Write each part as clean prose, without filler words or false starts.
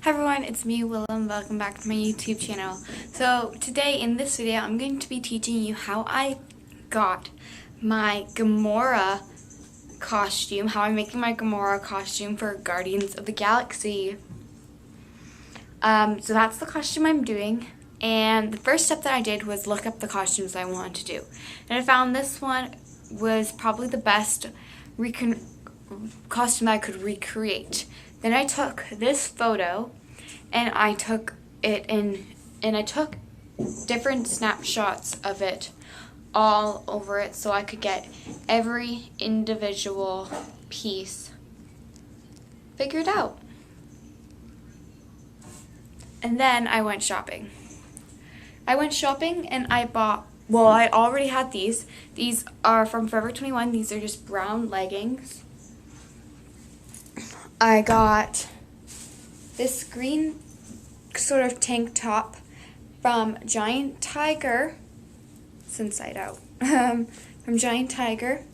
Hi everyone, it's me, Willem. Welcome back to my YouTube channel. So today in this video, I'm going to be teaching you how I got my Gamora costume, how I'm making my Gamora costume for Guardians of the Galaxy. So that's the costume I'm doing. And the first step that I did was look up the costumes I wanted to do. And I found this one was probably the best costume that I could recreate. Then I took this photo and I took it in, and I took different snapshots of it all over it so I could get every individual piece figured out. And then I went shopping. And I bought, well, I already had these. These are from Forever 21. These are just brown leggings. I got this green sort of tank top from Giant Tiger. It's inside out. From Giant Tiger.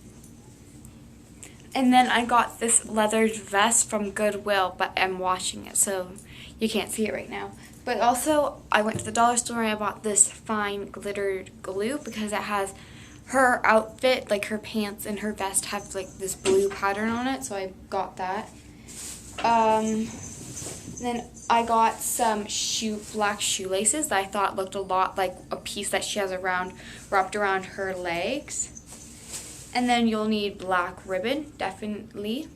And then I got this leather vest from Goodwill, but I'm washing it, so you can't see it right now. But also, I went to the dollar store and I bought this fine glittered glue because it has her outfit, like her pants and her vest have like this blue pattern on it, so I got that. Then I got some black shoelaces that I thought looked a lot like a piece that she has wrapped around her legs. And then you'll need black ribbon, definitely.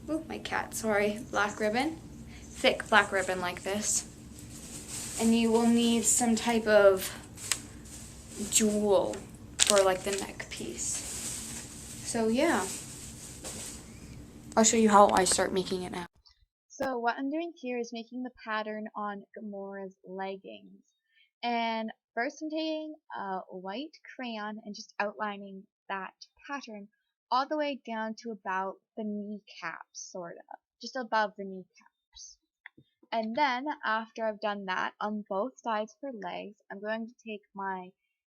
Oh, my cat, sorry. Black ribbon. Thick black ribbon like this. And you will need some type of jewel for like the neck piece. So yeah. I'll show you how I start making it now. So what I'm doing here is making the pattern on Gamora's leggings. And first I'm taking a white crayon and just outlining that pattern all the way down to about the kneecaps, sort of. Just above the kneecaps. And then after I've done that on both sides for legs, I'm going to take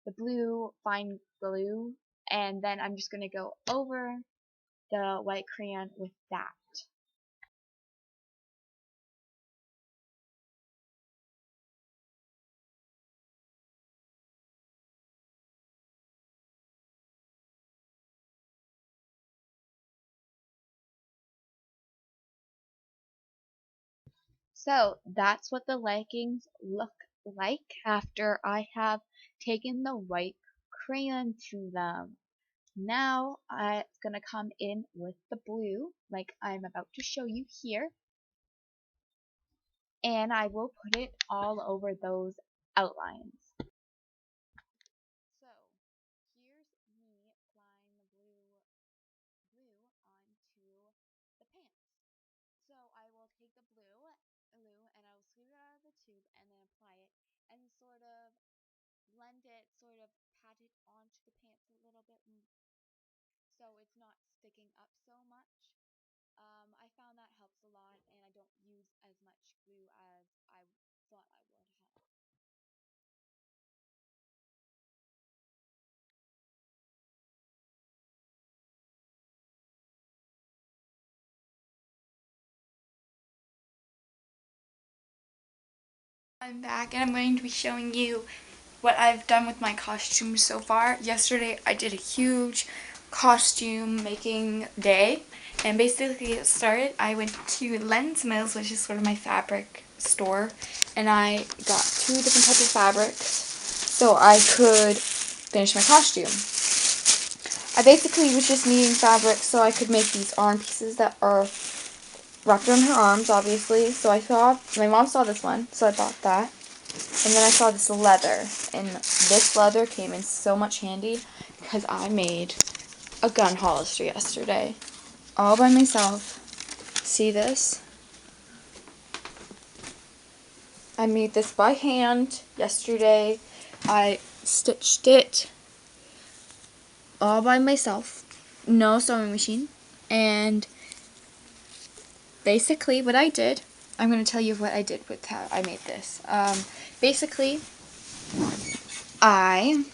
the blue fine glue and then I'm just going to go over the white crayon with that. So that's what the leggings look like after I have taken the white crayon to them. Now it's going to come in with the blue like I'm about to show you here. And I will put it all over those outlines. So here's me applying the glue onto the pants. So I will take the glue and I will scoop it out of the tube and then apply it and sort of blend it, sort of pat it onto the pants a little bit so it's not sticking up so much. I found that helps a lot and I don't use as much glue as I thought I would have. I'm back and I'm going to be showing you what I've done with my costumes so far. Yesterday I did a huge costume making day, and basically it started, I went to Lens Mills, which is sort of my fabric store, and I got 2 different types of fabrics so I could finish my costume. I basically was just needing fabric so I could make these arm pieces that are wrapped around her arms, obviously. So my mom saw this one, so I bought that. And then I saw this leather, and this leather came in so much handy because I made a gun holster yesterday, all by myself. See this? I made this by hand yesterday. I stitched it all by myself, no sewing machine, and basically what I did, I'm going to tell you what I did with how I made this. Basically, I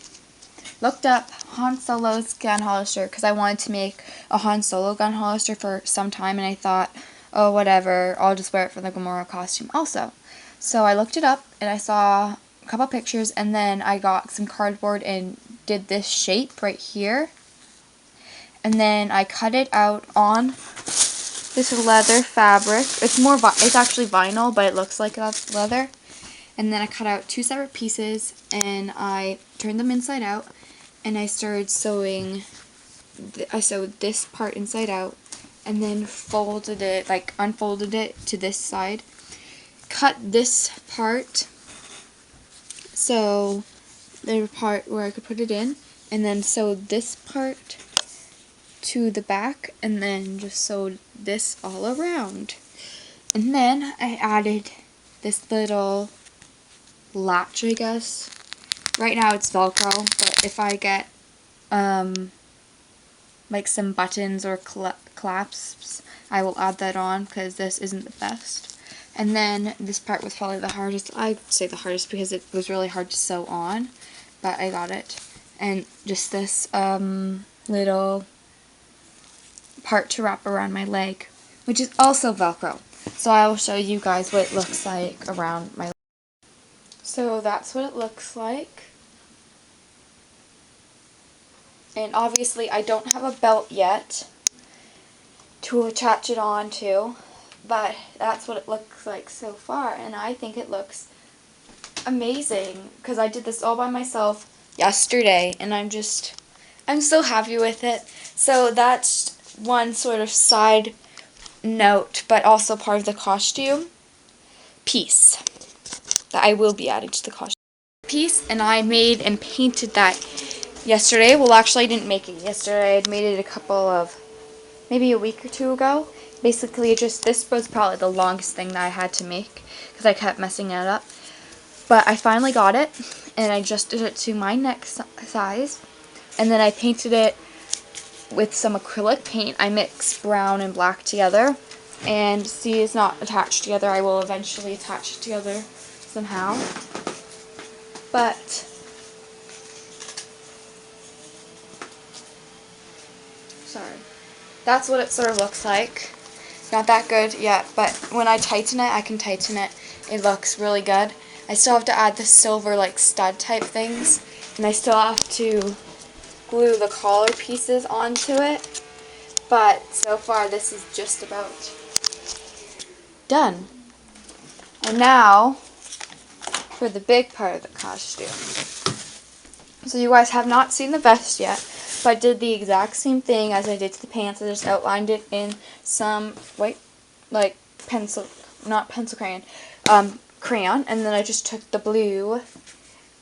looked up Han Solo's gun holster because I wanted to make a Han Solo gun holster for some time, and I thought oh, whatever, I'll just wear it for the Gamora costume also. So I looked it up, and I saw a couple pictures, and then I got some cardboard and did this shape right here. And then I cut it out on this leather fabric. It's actually vinyl, but it looks like leather. And then I cut out 2 separate pieces, and I turned them inside out, and I started sewing. I sewed this part inside out, and then folded it, like unfolded it to this side. Cut this part, so the part where I could put it in, and then sewed this part to the back, and then just sewed this all around. And then I added this little latch, I guess. Right now it's Velcro, but if I get like some buttons or clasps, I will add that on, because this isn't the best. And then this part was probably the hardest. I'd say the hardest because it was really hard to sew on, but I got it. And just this little part to wrap around my leg, which is also Velcro. So I will show you guys what it looks like around my leg. So that's what it looks like. And obviously I don't have a belt yet to attach it on to, but that's what it looks like so far, and I think it looks amazing because I did this all by myself yesterday, and I'm so happy with it. So that's one sort of side note, but also part of the costume piece that I will be adding to the costume piece. And I made and painted that yesterday. Well, actually I didn't make it yesterday. I made it maybe a week or 2 ago. Basically, this was probably the longest thing that I had to make because I kept messing it up. But I finally got it, and I adjusted it to my neck size, and then I painted it with some acrylic paint. I mixed brown and black together, and see, it's not attached together. I will eventually attach it together somehow. But sorry. That's what it sort of looks like. Not that good yet, but when I tighten it, I can tighten it. It looks really good. I still have to add the silver like stud type things, and I still have to glue the collar pieces onto it. But so far this is just about done. And now for the big part of the costume. So you guys have not seen the vest yet, but I did the exact same thing as I did to the pants. I just outlined it in some white, like crayon, and then I just took the blue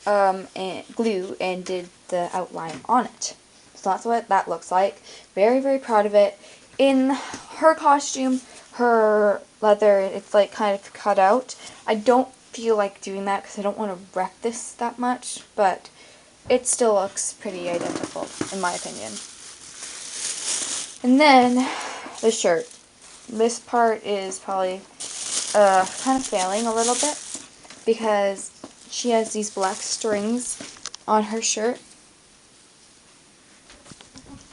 and glue and did the outline on it. So that's what that looks like. Very, very proud of it. In her costume, her leather, it's like kind of cut out. I don't feel like doing that because I don't want to wreck this that much, but it still looks pretty identical, in my opinion. And then, the shirt. This part is probably kind of failing a little bit, because she has these black strings on her shirt.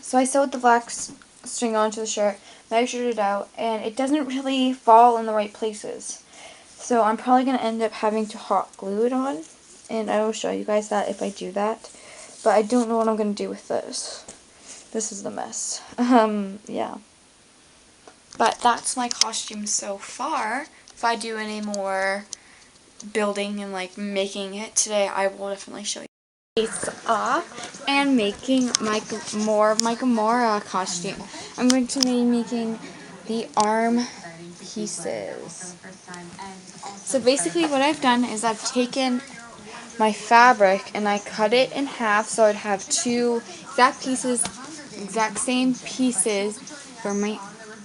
So I sewed the black string onto the shirt, measured it out, and it doesn't really fall in the right places. So I'm probably going to end up having to hot glue it on, and I will show you guys that if I do that. But I don't know what I'm going to do with this. This is the mess. Yeah. But that's my costume so far. If I do any more building and like making it today, I will definitely show you. Face off and making more of my Gamora costume. I'm going to be making the arm pieces. So basically what I've done is I've taken my fabric and I cut it in half so I'd have 2 exact same pieces for my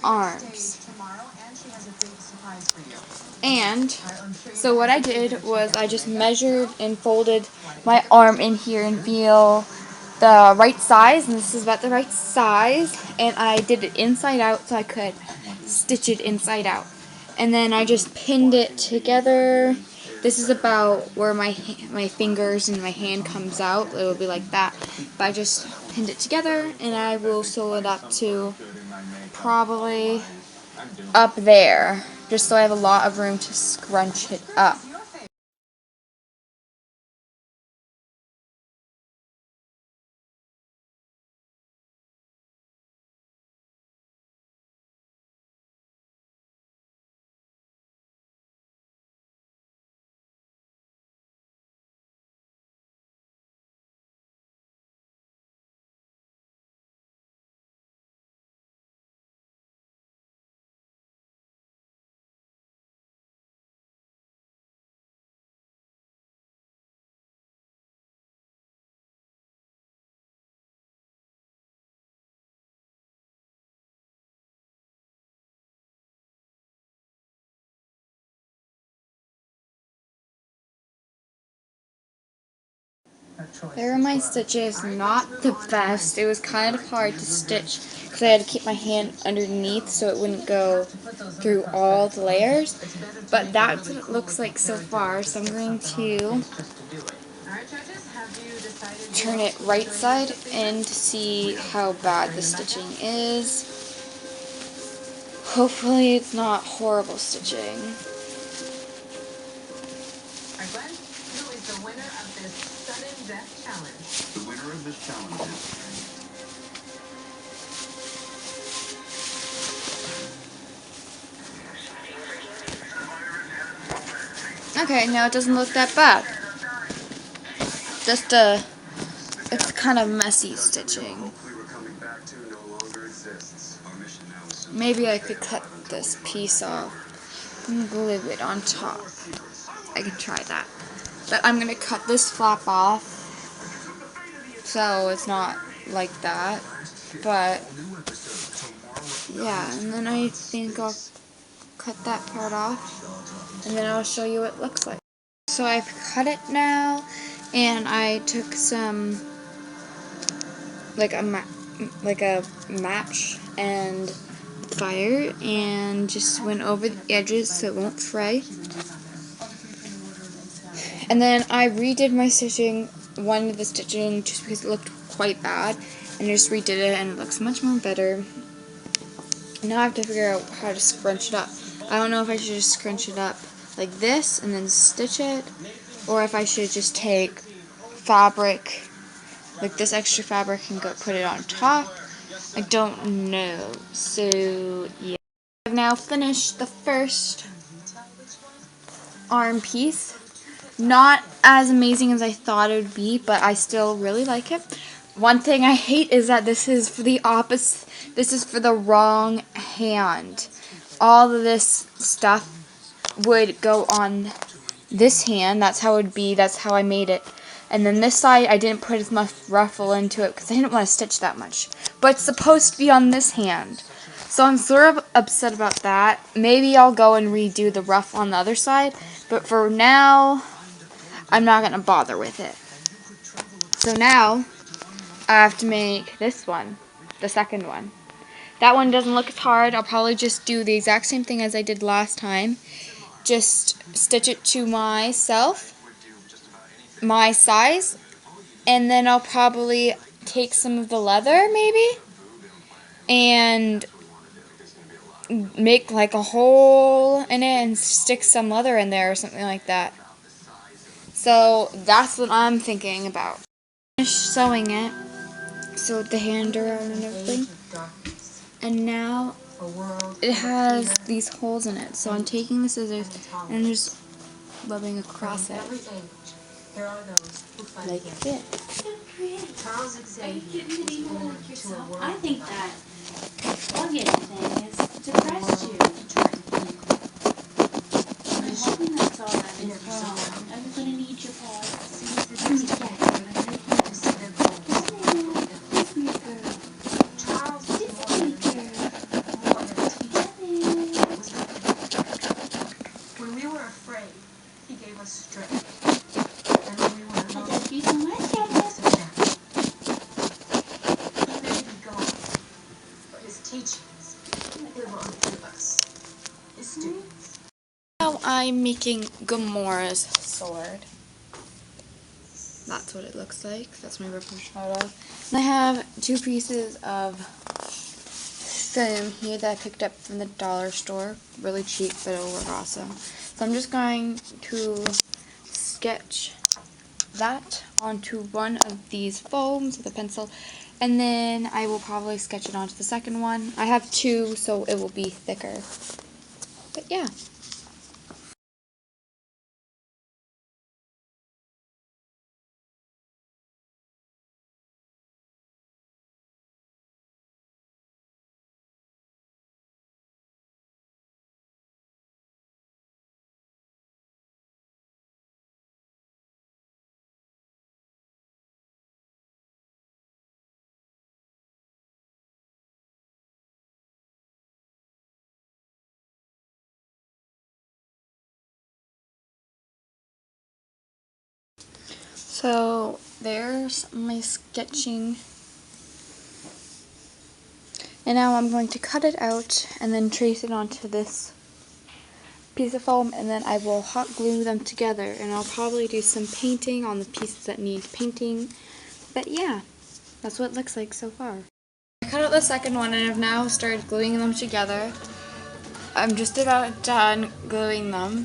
arms. And so what I did was I just measured and folded my arm in here and feel the right size, and this is about the right size, and I did it inside out so I could stitch it inside out. And then I just pinned it together. This is about where my fingers and my hand comes out. It will be like that. But I just pinned it together, and I will sew it up to probably up there, just so I have a lot of room to scrunch it up. There are my stitches, not the best. It was kind of hard to stitch because I had to keep my hand underneath so it wouldn't go through all the layers. But that's what it looks like so far. So I'm going to turn it right side in to see how bad the stitching is. Hopefully it's not horrible stitching. Glenn, who is the winner of this sudden death challenge? The winner of this challenge is... Okay, now it doesn't look that bad. Just it's kind of messy stitching. Maybe I could cut this piece off and glue it on top. I can try that. But I'm going to cut this flap off so it's not like that. But yeah, and then I think I'll cut that part off and then I'll show you what it looks like. So I've cut it now, and I took some like a match and fire and just went over the edges so it won't fray. And then I redid my stitching, one of the stitching, just because it looked quite bad, and I just redid it and it looks much more better. Now I have to figure out how to scrunch it up. I don't know if I should just scrunch it up like this and then stitch it, or if I should just take fabric, like this extra fabric, and go put it on top. I don't know. So yeah, I've now finished the first arm piece. Not as amazing as I thought it would be, but I still really like it. One thing I hate is that this is for the opposite. This is for the wrong hand. All of this stuff would go on this hand. That's how it would be. That's how I made it. And then this side, I didn't put as much ruffle into it because I didn't want to stitch that much. But it's supposed to be on this hand. So I'm sort of upset about that. Maybe I'll go and redo the ruffle on the other side. But for now, I'm not going to bother with it. So now, I have to make this one, the second one. That one doesn't look as hard. I'll probably just do the exact same thing as I did last time. Just stitch it to myself, my size, and then I'll probably take some of the leather, maybe, and make like a hole in it and stick some leather in there or something like that. So that's what I'm thinking about. Finished sewing it, sewed the hand around and everything, and now it has these holes in it. So I'm taking the scissors and just rubbing across it like this. I think that luggage thing has depressed you. I'm hoping that's all that is wrong. Everybody needs your parts. When we were afraid, he gave us strength. And when we were alone, Thank you so much, he gave us a chance. He may be gone, but his teachings live on through us, his students. Now I'm making Gamora's sword. That's what it looks like. That's my reference photo. And I have two pieces of foam here that I picked up from the dollar store. Really cheap, but it'll work awesome. So I'm just going to sketch that onto one of these foams with a pencil, and then I will probably sketch it onto the second one. I have two, so it will be thicker. But yeah. So there's my sketching. And now I'm going to cut it out and then trace it onto this piece of foam, and then I will hot glue them together, and I'll probably do some painting on the pieces that need painting. But yeah, that's what it looks like so far. I cut out the second one and I've now started gluing them together. I'm just about done gluing them.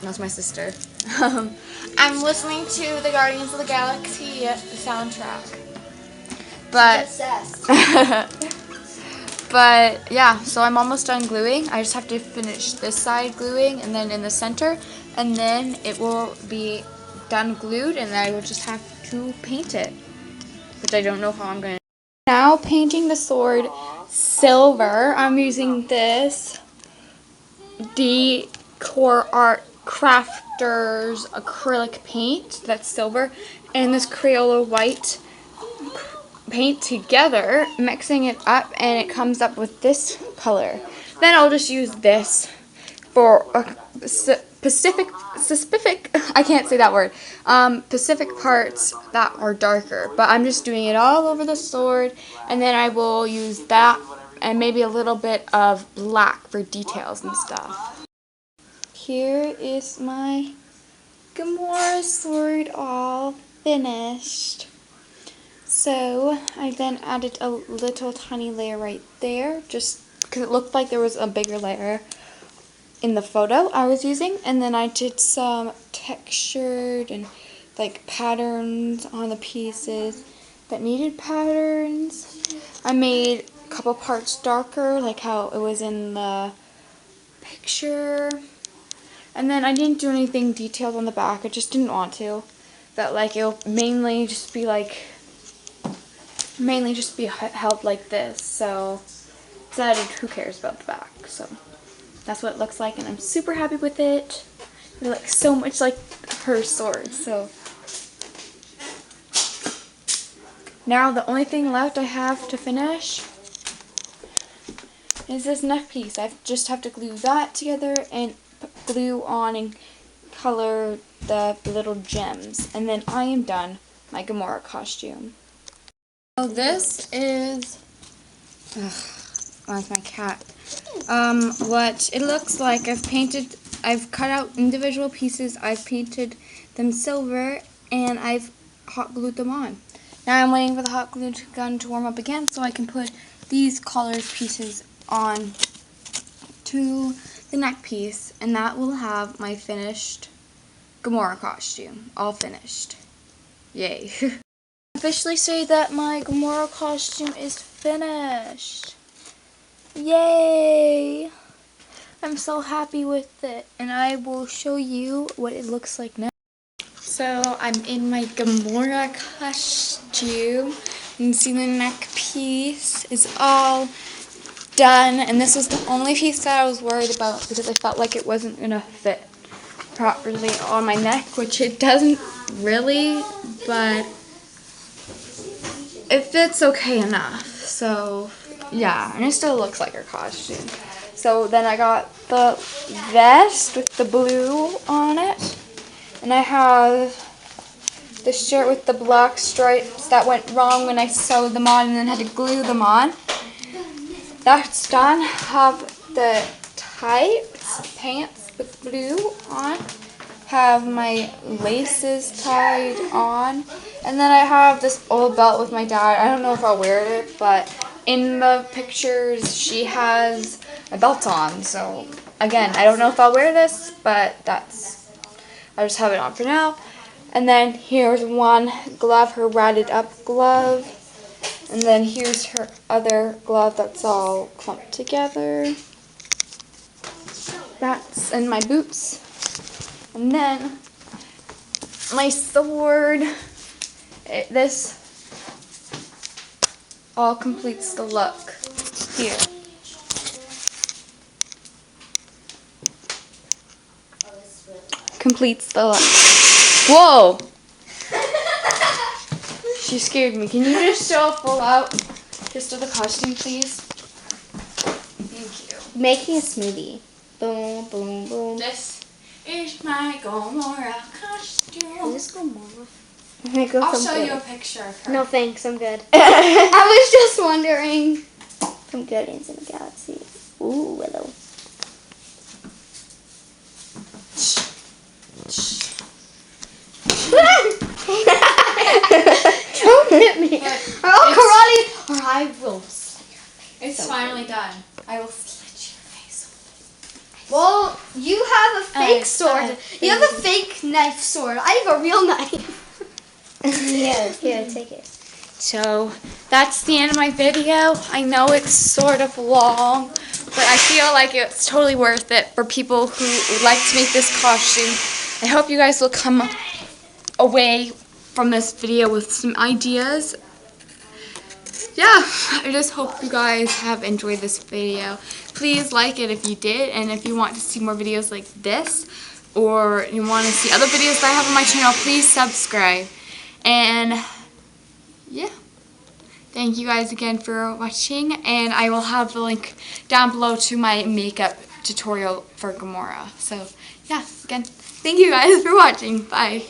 That's my sister. I'm listening to the Guardians of the Galaxy soundtrack. But but yeah, so I'm almost done gluing. I just have to finish this side gluing and then in the center, and then it will be done glued, and I will just have to paint it, which I don't know how I'm going to. Now painting the sword silver. I'm using this Decor Art Crafters acrylic paint that's silver and this Crayola white paint together, mixing it up, and it comes up with this color. Then I'll just use this for specific I can't say that word, specific parts that are darker, but I'm just doing it all over the sword, and then I will use that and maybe a little bit of black for details and stuff. Here is my Gamora sword all finished. So I then added a little tiny layer right there, just because it looked like there was a bigger layer in the photo I was using. And then I did some textured and like patterns on the pieces that needed patterns. I made a couple parts darker, like how it was in the picture. And then I didn't do anything detailed on the back. I just didn't want to. That like it'll mainly just be held like this, so decided who cares about the back. So that's what it looks like, and I'm super happy with it. It looks so much like her sword. So now the only thing left I have to finish is this neck piece. I just have to glue that together and glue on and color the little gems, and then I am done my Gamora costume. So this is, that's my cat. What it looks like. I've cut out individual pieces, I've painted them silver, and I've hot glued them on. Now I'm waiting for the hot glue gun to warm up again so I can put these colored pieces on to the neck piece, and that will have my finished Gamora costume, all finished. Yay. Officially say that my Gamora costume is finished. Yay! I'm so happy with it, and I will show you what it looks like now. So I'm in my Gamora costume. You can see the neck piece is all done, and this was the only piece that I was worried about because I felt like it wasn't gonna fit properly on my neck, which it doesn't really, but it fits okay enough. So yeah, and it still looks like her costume. So then I got the vest with the blue on it, and I have the shirt with the black stripes that went wrong when I sewed them on and then had to glue them on. That's done. Have the tights, pants with blue on. Have my laces tied on, And then I have this old belt with my dad. I don't know if I'll wear it, but in the pictures she has a belt on. So again, I don't know if I'll wear this, but I just have it on for now. And then here's one glove, her ratted up glove. And then here's her other glove that's all clumped together. That's in my boots. And then my sword. This all completes the look here. Completes the look. Whoa! She scared me. Can you just show a full out just of the costume, please? Thank you. Making a smoothie. Boom, boom, boom. This is my Gamora costume. Who's Gamora? I'll show you a picture of her. No thanks, I'm good. I was just wondering. From Guardians of the Galaxy. Ooh, hello. Don't hit me. Oh, karate, or I will slit your face. It's finally done. I will slit your face. Well, you have a fake sword. You have a fake knife sword. I have a real knife. Here, take it. So that's the end of my video. I know it's sort of long, but I feel like it's totally worth it for people who would like to make this costume. I hope you guys will come away from this video with some ideas. Yeah, I just hope you guys have enjoyed this video. Please like it if you did, and if you want to see more videos like this, or you want to see other videos that I have on my channel, please subscribe. And yeah, thank you guys again for watching, and I will have the link down below to my makeup tutorial for Gamora. So yeah, again, thank you guys for watching. Bye.